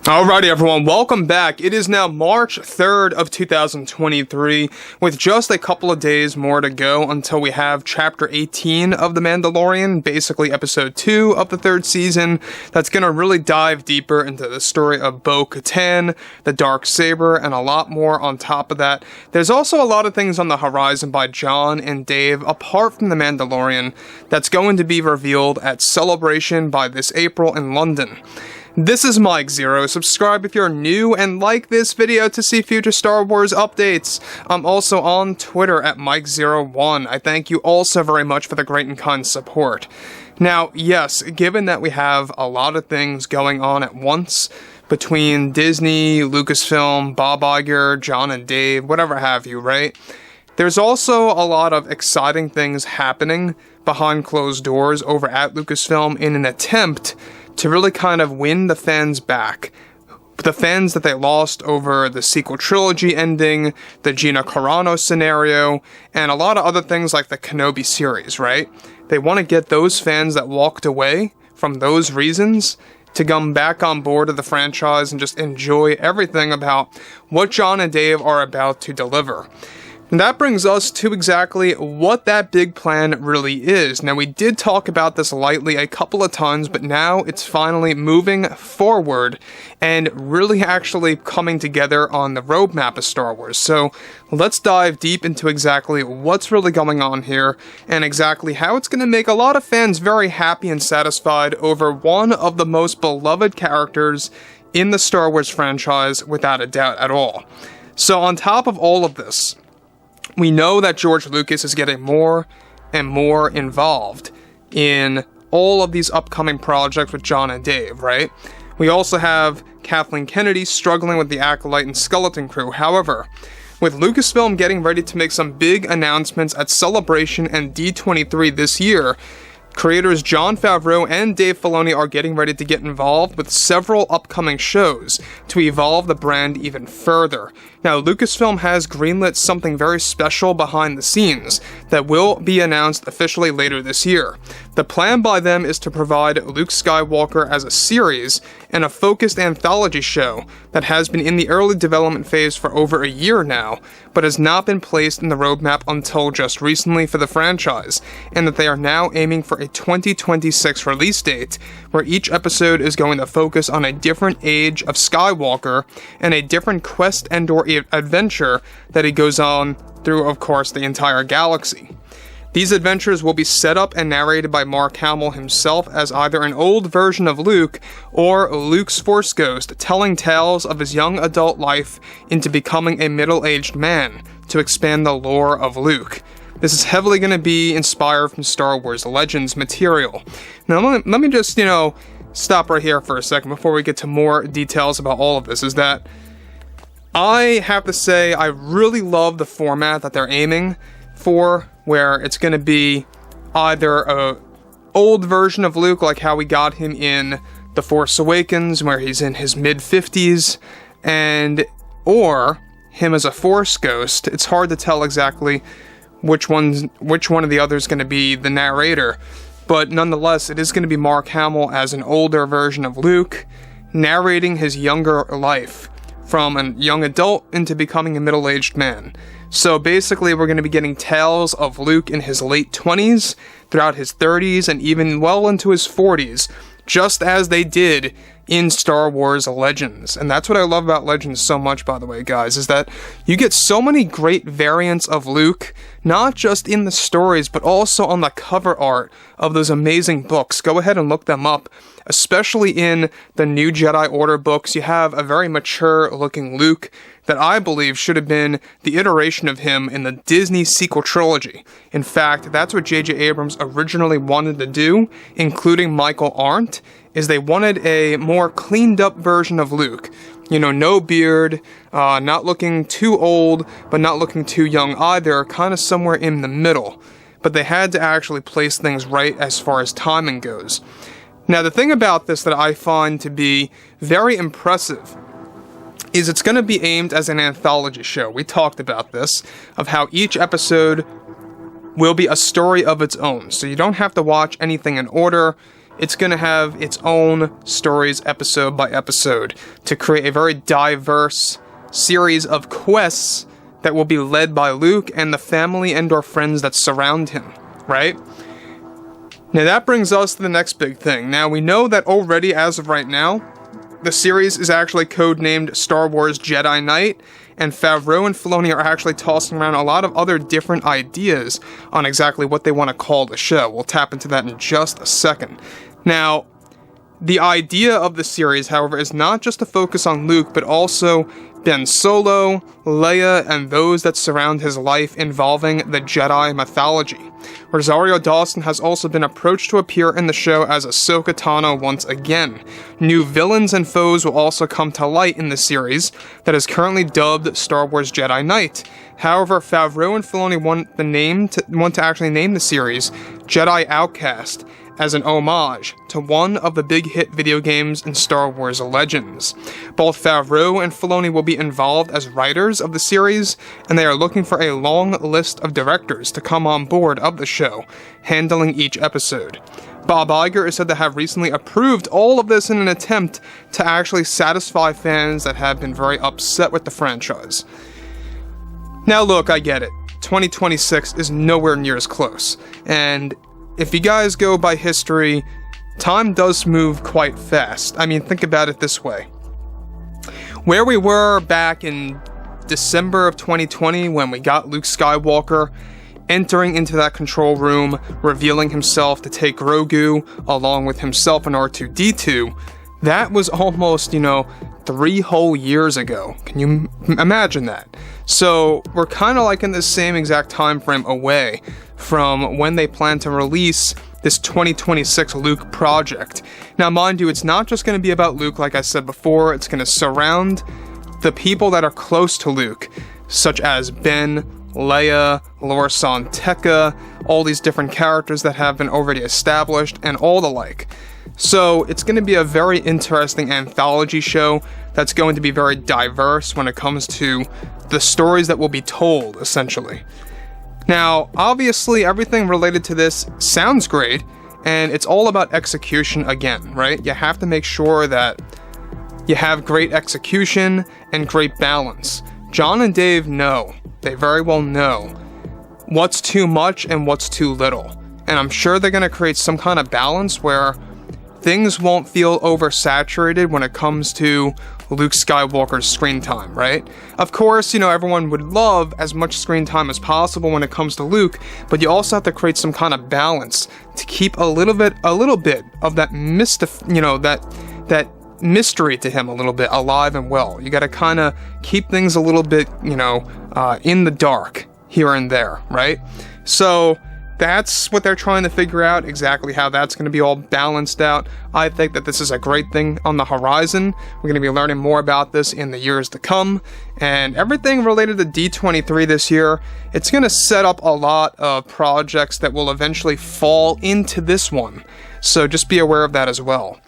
Alrighty everyone, welcome back. It is now March 3rd of 2023, with just a couple of days more to go until we have Chapter 18 of The Mandalorian, basically Episode 2 of the 3rd season, that's going to really dive deeper into the story of Bo-Katan, the Darksaber, and a lot more on top of that. There's also a lot of things on the horizon by Jon and Dave, apart from The Mandalorian, that's going to be revealed at Celebration by this April in London. This is Mike Zero. Subscribe if you're new and like this video to see future Star Wars updates. I'm also on Twitter at Mike01. I thank you all so very much for the great and kind support. Now, yes, given that we have a lot of things going on at once between Disney, Lucasfilm, Bob Iger, Jon and Dave, whatever have you, right? There's also a lot of exciting things happening behind closed doors over at Lucasfilm in an attempt to really kind of win the fans back. The fans that they lost over the sequel trilogy ending, the Gina Carano scenario, and a lot of other things like the Kenobi series, right? They want to get those fans that walked away from those reasons to come back on board of the franchise and just enjoy everything about what Jon and Dave are about to deliver. And that brings us to exactly what that big plan really is. Now, we did talk about this lightly a couple of times, but now it's finally moving forward and really actually coming together on the roadmap of Star Wars. So let's dive deep into exactly what's really going on here and exactly how it's going to make a lot of fans very happy and satisfied over one of the most beloved characters in the Star Wars franchise without a doubt at all. So on top of all of this, we know that George Lucas is getting more and more involved in all of these upcoming projects with Jon and Dave, right? We also have Kathleen Kennedy struggling with the Acolyte and Skeleton Crew. However, with Lucasfilm getting ready to make some big announcements at Celebration and D23 this year, creators Jon Favreau and Dave Filoni are getting ready to get involved with several upcoming shows to evolve the brand even further. Now, Lucasfilm has greenlit something very special behind the scenes that will be announced officially later this year. The plan by them is to provide Luke Skywalker as a series and a focused anthology show that has been in the early development phase for over a year now, but has not been placed in the roadmap until just recently for the franchise, and that they are now aiming for a 2026 release date, where each episode is going to focus on a different age of Skywalker and a different quest and/or adventure that he goes on through, of course, the entire galaxy. These adventures will be set up and narrated by Mark Hamill himself as either an old version of Luke or Luke's Force Ghost, telling tales of his young adult life into becoming a middle-aged man to expand the lore of Luke. This is heavily going to be inspired from Star Wars Legends material. Now, let me just, stop right here for a second before we get to more details about all of this, is that I have to say I really love the format that they're aiming for, where it's going to be either a old version of Luke, like how we got him in The Force Awakens, where he's in his mid-50s, or him as a Force Ghost. It's hard to tell exactly which one of the others is going to be the narrator, but nonetheless, it is going to be Mark Hamill as an older version of Luke, narrating his younger life from a young adult into becoming a middle-aged man. So basically, we're going to be getting tales of Luke in his late 20s, throughout his 30s, and even well into his 40s, just as they did in Star Wars Legends. And that's what I love about Legends so much, by the way, guys, is that you get so many great variants of Luke, not just in the stories, but also on the cover art of those amazing books. Go ahead and look them up. Especially in the New Jedi Order books, you have a very mature-looking Luke that I believe should have been the iteration of him in the Disney sequel trilogy. In fact, that's what J.J. Abrams originally wanted to do, including Michael Arndt, is they wanted a more cleaned-up version of Luke. No beard, not looking too old, but not looking too young either, kind of somewhere in the middle. But they had to actually place things right as far as timing goes. Now, the thing about this that I find to be very impressive is it's going to be aimed as an anthology show. We talked about this, of how each episode will be a story of its own. So you don't have to watch anything in order. it's going to have its own stories episode by episode to create a very diverse series of quests that will be led by Luke and the family and or friends that surround him, right? Now that brings us to the next big thing. Now we know that already as of right now, the series is actually codenamed Star Wars Jedi Knight, and Favrerau and Filoni are actually tossing around a lot of other different ideas on exactly what they want to call the show. We'll tap into that in just a second. Now, the idea of the series, however, is not just to focus on Luke, but also Ben Solo, Leia, and those that surround his life involving the Jedi mythology. Rosario Dawson has also been approached to appear in the show as Ahsoka Tano once again. New villains and foes will also come to light in the series that is currently dubbed Star Wars Jedi Knight. However, Favrerau and Filoni want to actually name the series Jedi Outcast, as an homage to one of the big hit video games in Star Wars Legends. Both Favrerau and Filoni will be involved as writers of the series, and they are looking for a long list of directors to come on board of the show, handling each episode. Bob Iger is said to have recently approved all of this in an attempt to actually satisfy fans that have been very upset with the franchise. Now look, I get it. 2026 is nowhere near as close, and if you guys go by history, time does move quite fast. I mean, think about it this way. Where we were back in December of 2020 when we got Luke Skywalker entering into that control room, revealing himself to take Grogu along with himself and R2-D2, that was almost, 3 whole years ago. Can you imagine that? So we're kind of like in the same exact time frame away from when they plan to release this 2026 Luke project. Now mind you, it's not just going to be about Luke like I said before, it's going to surround the people that are close to Luke, such as Ben, Leia, Lor San Tekka, all these different characters that have been already established, and all the like. So it's going to be a very interesting anthology show that's going to be very diverse when it comes to the stories that will be told, essentially. Now, obviously, everything related to this sounds great, and it's all about execution again, right? You have to make sure that you have great execution and great balance. John and Dave know, they very well know, what's too much and what's too little. And I'm sure they're going to create some kind of balance where things won't feel oversaturated when it comes to Luke Skywalker's screen time, right? Of course, everyone would love as much screen time as possible when it comes to Luke, but you also have to create some kind of balance to keep a little bit of that that mystery to him a little bit alive and well. You got to kind of keep things a little bit, in the dark here and there, right? So that's what they're trying to figure out, exactly how that's going to be all balanced out. I think that this is a great thing on the horizon. We're going to be learning more about this in the years to come. And everything related to D23 this year, it's going to set up a lot of projects that will eventually fall into this one. So just be aware of that as well.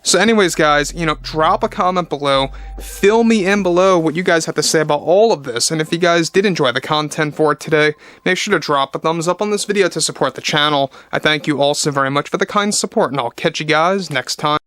So anyways, guys, drop a comment below, fill me in below what you guys have to say about all of this, and if you guys did enjoy the content for today, make sure to drop a thumbs up on this video to support the channel. I thank you all so very much for the kind support, and I'll catch you guys next time.